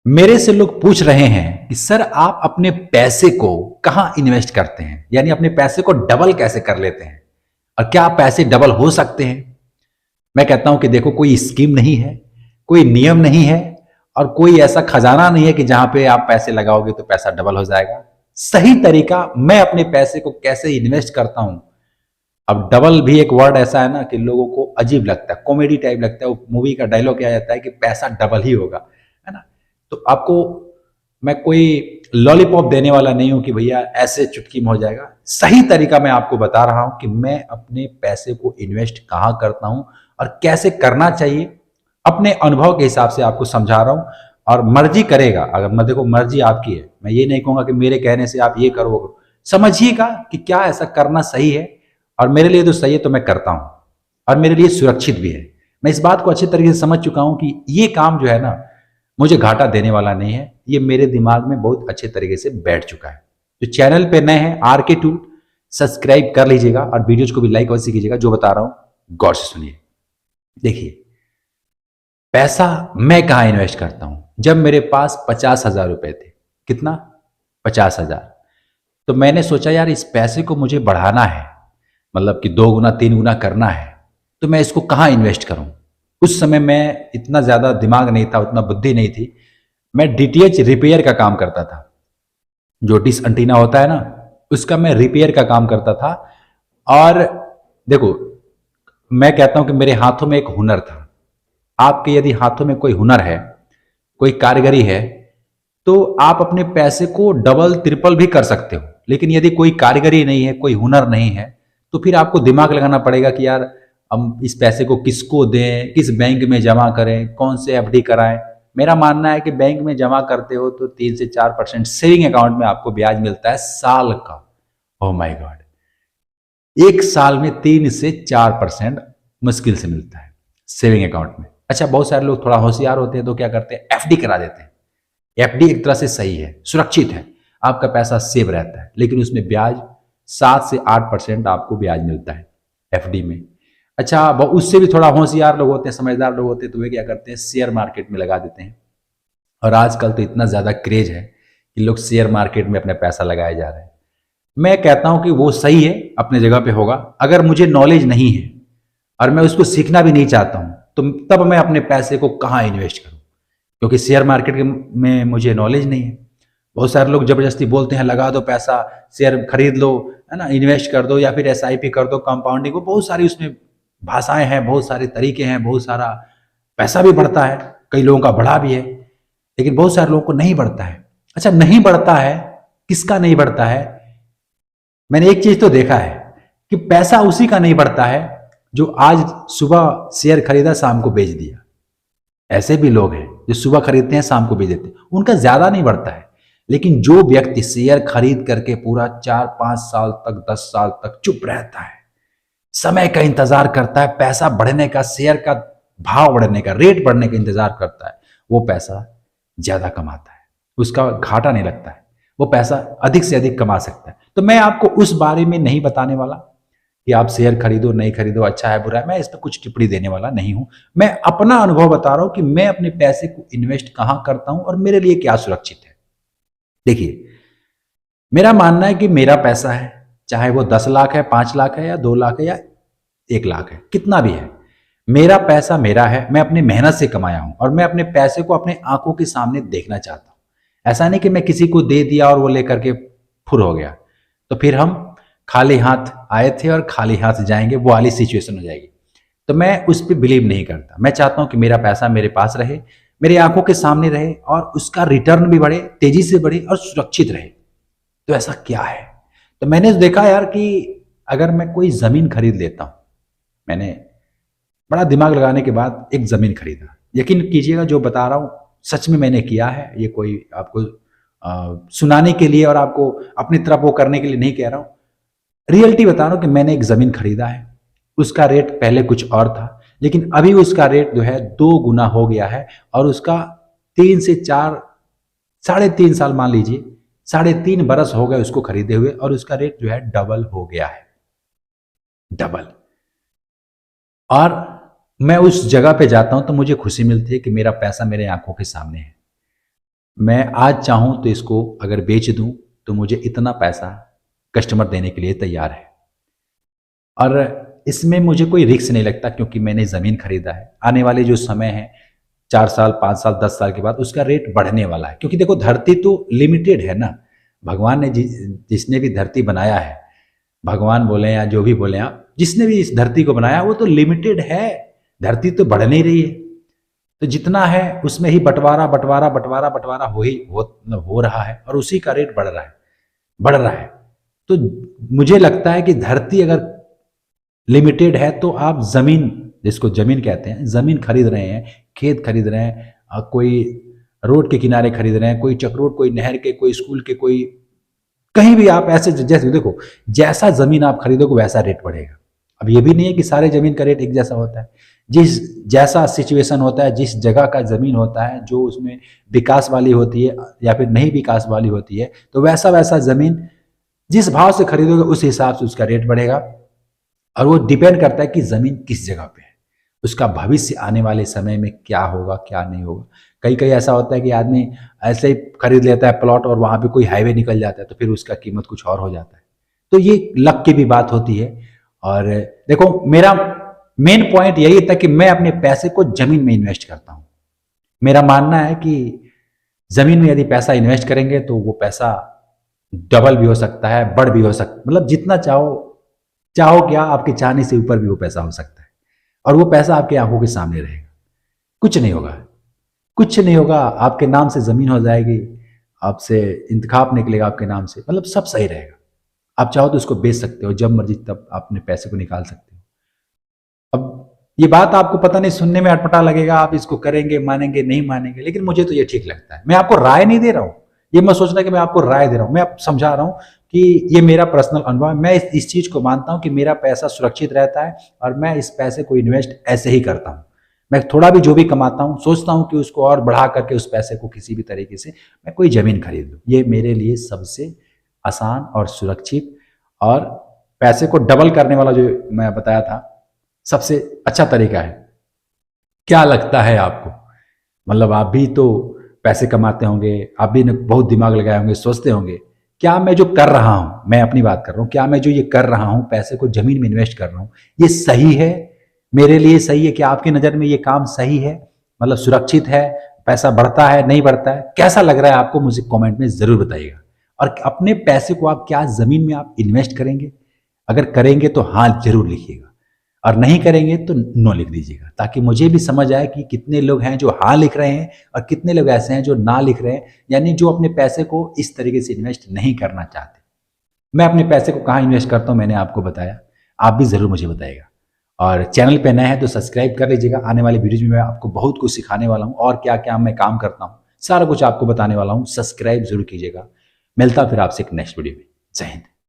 मेरे से लोग पूछ रहे हैं कि सर आप अपने पैसे को कहां इन्वेस्ट करते हैं, यानी अपने पैसे को डबल कैसे कर लेते हैं और क्या पैसे डबल हो सकते हैं। मैं कहता हूं कि देखो, कोई स्कीम नहीं है, कोई नियम नहीं है और कोई ऐसा खजाना नहीं है कि जहां पे आप पैसे लगाओगे तो पैसा डबल हो जाएगा। सही तरीका मैं अपने पैसे को कैसे इन्वेस्ट करता हूं। अब डबल भी एक वर्ड ऐसा है ना कि लोगों को अजीब लगता है, कॉमेडी टाइप लगता है। वो मूवी का डायलॉग क्या जाता है कि पैसा डबल ही होगा, है ना। तो आपको मैं कोई लॉलीपॉप देने वाला नहीं हूं कि भैया ऐसे चुटकी में हो जाएगा। सही तरीका मैं आपको बता रहा हूं कि मैं अपने पैसे को इन्वेस्ट कहां करता हूं और कैसे करना चाहिए। अपने अनुभव के हिसाब से आपको समझा रहा हूं और मर्जी करेगा, अगर मैं देखो मर्जी आपकी है, मैं ये नहीं कहूंगा कि मेरे कहने से आप ये करो वो करो। समझिएगा कि क्या ऐसा करना सही है और मेरे लिए तो सही है तो मैं करता हूं और मेरे लिए सुरक्षित भी है। मैं इस बात को अच्छे तरीके से समझ चुका हूं कि ये काम जो है ना मुझे घाटा देने वाला नहीं है। ये मेरे दिमाग में बहुत अच्छे तरीके से बैठ चुका है। जो चैनल पे नए हैं आरके टूल, सब्सक्राइब कर लीजिएगा और वीडियोज को भी लाइक अवश्य कीजिएगा। जो बता रहा हूं गौर से सुनिए। देखिए, पैसा मैं कहां इन्वेस्ट करता हूं। जब मेरे पास 50,000 रुपए थे, कितना, 50,000, तो मैंने सोचा यार इस पैसे को मुझे बढ़ाना है, मतलब कि 2 गुना 3 गुना करना है, तो मैं इसको कहां इन्वेस्ट करूं। उस समय मैं इतना ज्यादा दिमाग नहीं था, उतना बुद्धि नहीं थी। मैं डीटीएच रिपेयर का काम करता था। जो डिश एंटीना होता है ना, उसका मैं रिपेयर का काम करता था। और देखो, मैं कहता हूं कि मेरे हाथों में एक हुनर था। आपके यदि हाथों में कोई हुनर है, कोई कारीगरी है, तो आप अपने पैसे को डबल ट्रिपल भी कर सकते हो। लेकिन यदि कोई कारीगरी नहीं है, कोई हुनर नहीं है, तो फिर आपको दिमाग लगाना पड़ेगा कि यार हम इस पैसे को किसको दें, किस बैंक में जमा करें, कौन से एफडी कराएं। मेरा मानना है कि बैंक में जमा करते हो तो 3 से 4% सेविंग अकाउंट में आपको ब्याज मिलता है साल का। ओह माय गॉड, एक साल में 3 से 4% मुश्किल से मिलता है सेविंग अकाउंट में। अच्छा, बहुत सारे लोग थोड़ा होशियार होते हैं तो क्या करते हैं, एफडी करा देते हैं। एफडी एक तरह से सही है, सुरक्षित है, आपका पैसा सेव रहता है, लेकिन उसमें ब्याज 7 से 8% आपको ब्याज मिलता है एफडी में। अच्छा, उससे भी थोड़ा होशियार लोग होते हैं, समझदार लोग होते हैं, तो वे क्या करते हैं, शेयर मार्केट में लगा देते हैं। और आजकल तो इतना ज़्यादा क्रेज है कि लोग शेयर मार्केट में अपना पैसा लगाए जा रहे हैं। मैं कहता हूं कि वो सही है, अपने जगह पे होगा। अगर मुझे नॉलेज नहीं है और मैं उसको सीखना भी नहीं चाहता हूं, तो तब मैं अपने पैसे को कहां इन्वेस्ट करूं, क्योंकि शेयर मार्केट में मुझे नॉलेज नहीं है। बहुत सारे लोग जबरदस्ती बोलते हैं लगा दो पैसा, शेयर खरीद लो, है ना, इन्वेस्ट कर दो या फिर एसआईपी कर दो, कंपाउंडिंग को, बहुत सारी उसमें भाषाएं हैं, बहुत सारे तरीके हैं, बहुत सारा पैसा भी बढ़ता है, कई लोगों का बढ़ा भी है, लेकिन बहुत सारे लोगों को नहीं बढ़ता है। अच्छा, नहीं बढ़ता है, किसका नहीं बढ़ता है। मैंने एक चीज तो देखा है कि पैसा उसी का नहीं बढ़ता है जो आज सुबह शेयर खरीदा शाम को बेच दिया। ऐसे भी लोग हैं जो सुबह खरीदते हैं शाम को बेच देते हैं, उनका ज्यादा नहीं बढ़ता है। लेकिन जो व्यक्ति शेयर खरीद करके पूरा 4-5 साल तक, 10 साल तक चुप रहता है, समय का इंतजार करता है, पैसा बढ़ने का, शेयर का भाव बढ़ने का, रेट बढ़ने का इंतजार करता है, वो पैसा ज्यादा कमाता है, उसका घाटा नहीं लगता है, वो पैसा अधिक से अधिक कमा सकता है। तो मैं आपको उस बारे में नहीं बताने वाला कि आप शेयर खरीदो नहीं खरीदो, अच्छा है बुरा है, मैं इस पर कुछ टिप्पणी देने वाला नहीं हूं। मैं अपना अनुभव बता रहा हूं कि मैं अपने पैसे को इन्वेस्ट कहां करता हूं और मेरे लिए क्या सुरक्षित है। देखिए, मेरा मानना है कि मेरा पैसा है, चाहे वो 10 लाख है, 5 लाख है या 2 लाख है या 1 लाख है, कितना भी है, मेरा पैसा मेरा है, मैं अपनी मेहनत से कमाया हूं और मैं अपने पैसे को अपने आंखों के सामने देखना चाहता हूं। ऐसा नहीं कि मैं किसी को दे दिया और वो लेकर के फुर हो गया, तो फिर हम खाली हाथ आए थे और खाली हाथ जाएंगे, वो वाली सिचुएशन हो जाएगी। तो मैं उस पर बिलीव नहीं करता। मैं चाहता हूं कि मेरा पैसा मेरे पास रहे, मेरे आंखों के सामने रहे और उसका रिटर्न भी बढ़े, तेजी से बढ़े और सुरक्षित रहे। तो ऐसा क्या है, तो मैंने देखा यार कि अगर मैं कोई जमीन खरीद लेता हूं, मैंने बड़ा दिमाग लगाने के बाद एक जमीन खरीदा। यकीन कीजिएगा, जो बता रहा हूं सच में मैंने किया है। ये कोई आपको सुनाने के लिए और आपको अपनी तरफ वो करने के लिए नहीं कह रहा हूं, रियलिटी बता रहा हूं कि मैंने एक जमीन खरीदा है। उसका रेट पहले कुछ और था, लेकिन अभी उसका रेट जो है 2 गुना हो गया है और उसका 3 से 4, 3.5 साल मान लीजिए, 3.5 बरस हो गए उसको खरीदे हुए और उसका रेट जो है डबल हो गया है, डबल। और मैं उस जगह पे जाता हूं तो मुझे खुशी मिलती है कि मेरा पैसा मेरे आंखों के सामने है। मैं आज चाहूं तो इसको अगर बेच दूं तो मुझे इतना पैसा कस्टमर देने के लिए तैयार है। और इसमें मुझे कोई रिस्क नहीं लगता क्योंकि मैंने ज़मीन खरीदा है। आने वाले जो समय है 4 साल, 5 साल, 10 साल के बाद उसका रेट बढ़ने वाला है, क्योंकि देखो धरती तो लिमिटेड है ना। भगवान ने जिसने भी धरती बनाया है, भगवान बोले या जो भी बोले आप, जिसने भी इस धरती को बनाया वो तो लिमिटेड है। धरती तो बढ़ नहीं रही है, तो जितना है उसमें ही बंटवारा बंटवारा बंटवारा बंटवारा हो रहा है और उसी का रेट बढ़ रहा है। तो मुझे लगता है कि धरती अगर लिमिटेड है तो आप जमीन, जिसको जमीन कहते हैं, जमीन खरीद रहे हैं, खेत खरीद रहे हैं, कोई रोड के किनारे खरीद रहे हैं, कोई चक्रोड, कोई नहर के, कोई स्कूल के, कोई कहीं भी आप ऐसे, जैसे देखो जैसा जमीन आप खरीदोगे वैसा रेट बढ़ेगा। अब ये भी नहीं है कि सारे जमीन का रेट एक जैसा होता है। जिस जैसा सिचुएशन होता है, जिस जगह का जमीन होता है, जो उसमें विकास वाली होती है या फिर नहीं विकास वाली होती है, तो वैसा वैसा जमीन जिस भाव से खरीदोगे उस हिसाब से उसका रेट बढ़ेगा। और वो डिपेंड करता है कि जमीन किस जगह पे है, उसका भविष्य आने वाले समय में क्या होगा क्या नहीं होगा। कई कई ऐसा होता है कि आदमी ऐसे ही खरीद लेता है प्लॉट और वहां पे कोई हाईवे निकल जाता है तो फिर उसका कीमत कुछ और हो जाता है। तो ये लक की भी बात होती है। और देखो मेरा मेन पॉइंट यही था कि मैं अपने पैसे को जमीन में इन्वेस्ट करता हूं। मेरा मानना है कि जमीन में यदि पैसा इन्वेस्ट करेंगे तो वो पैसा डबल भी हो सकता है, बढ़ भी हो सकता, मतलब जितना चाहो क्या, आपके चाहने से ऊपर भी वो पैसा हो सकता है। और वो पैसा आपकी आंखों के सामने रहेगा, कुछ नहीं होगा, कुछ नहीं होगा। आपके नाम से जमीन हो जाएगी, आपसे इंतखाब निकलेगा आपके नाम से, मतलब सब सही रहेगा। आप चाहो तो उसको बेच सकते हो, जब मर्जी तब अपने पैसे को निकाल सकते हो। अब ये बात आपको पता नहीं, सुनने में अटपटा लगेगा, आप इसको करेंगे, मानेंगे नहीं मानेंगे, लेकिन मुझे तो ये ठीक लगता है। मैं आपको राय नहीं दे रहा हूं, ये मत सोचना कि मैं आपको राय दे रहा हूं, मैं आपको समझा रहा हूं कि ये मेरा पर्सनल अनुभव है। मैं इस चीज को मानता हूं कि मेरा पैसा सुरक्षित रहता है और मैं इस पैसे को इन्वेस्ट ऐसे ही करता हूं। मैं थोड़ा भी जो भी कमाता हूं सोचता हूं कि उसको और बढ़ा करके उस पैसे को किसी भी तरीके से मैं कोई जमीन खरीद लूं। ये मेरे लिए सबसे आसान और सुरक्षित और पैसे को डबल करने वाला जो मैं बताया था सबसे अच्छा तरीका है। क्या लगता है आपको? मतलब आप भी तो पैसे कमाते होंगे, आप भी बहुत दिमाग लगाए होंगे, सोचते होंगे क्या मैं जो कर रहा हूं, मैं अपनी बात कर रहा हूं, क्या मैं जो ये कर रहा हूं, पैसे को जमीन में इन्वेस्ट कर रहा हूं, ये सही है, मेरे लिए सही है? क्या आपकी नजर में ये काम सही है, मतलब सुरक्षित है, पैसा बढ़ता है नहीं बढ़ता है, कैसा लग रहा है आपको? मुझे कमेंट में जरूर बताइएगा। और अपने पैसे को आप क्या जमीन में आप इन्वेस्ट करेंगे? अगर करेंगे तो हाँ जरूर लिखिएगा, और नहीं करेंगे तो नो लिख दीजिएगा, ताकि मुझे भी समझ आए कि कितने लोग हैं जो हाँ लिख रहे हैं और कितने लोग ऐसे हैं जो ना लिख रहे हैं, यानी जो अपने पैसे को इस तरीके से इन्वेस्ट नहीं करना चाहते। मैं अपने पैसे को कहाँ इन्वेस्ट करता हूँ मैंने आपको बताया, आप भी जरूर मुझे बताइएगा। और चैनल पे नए हैं तो सब्सक्राइब कर लीजिएगा। आने वाली वीडियोज में मैं आपको बहुत कुछ सिखाने वाला हूँ और क्या क्या मैं काम करता हूँ, सारा कुछ आपको बताने वाला हूँ। सब्सक्राइब जरूर कीजिएगा। मिलता फिर आपसे एक नेक्स्ट वीडियो में। जय हिंद।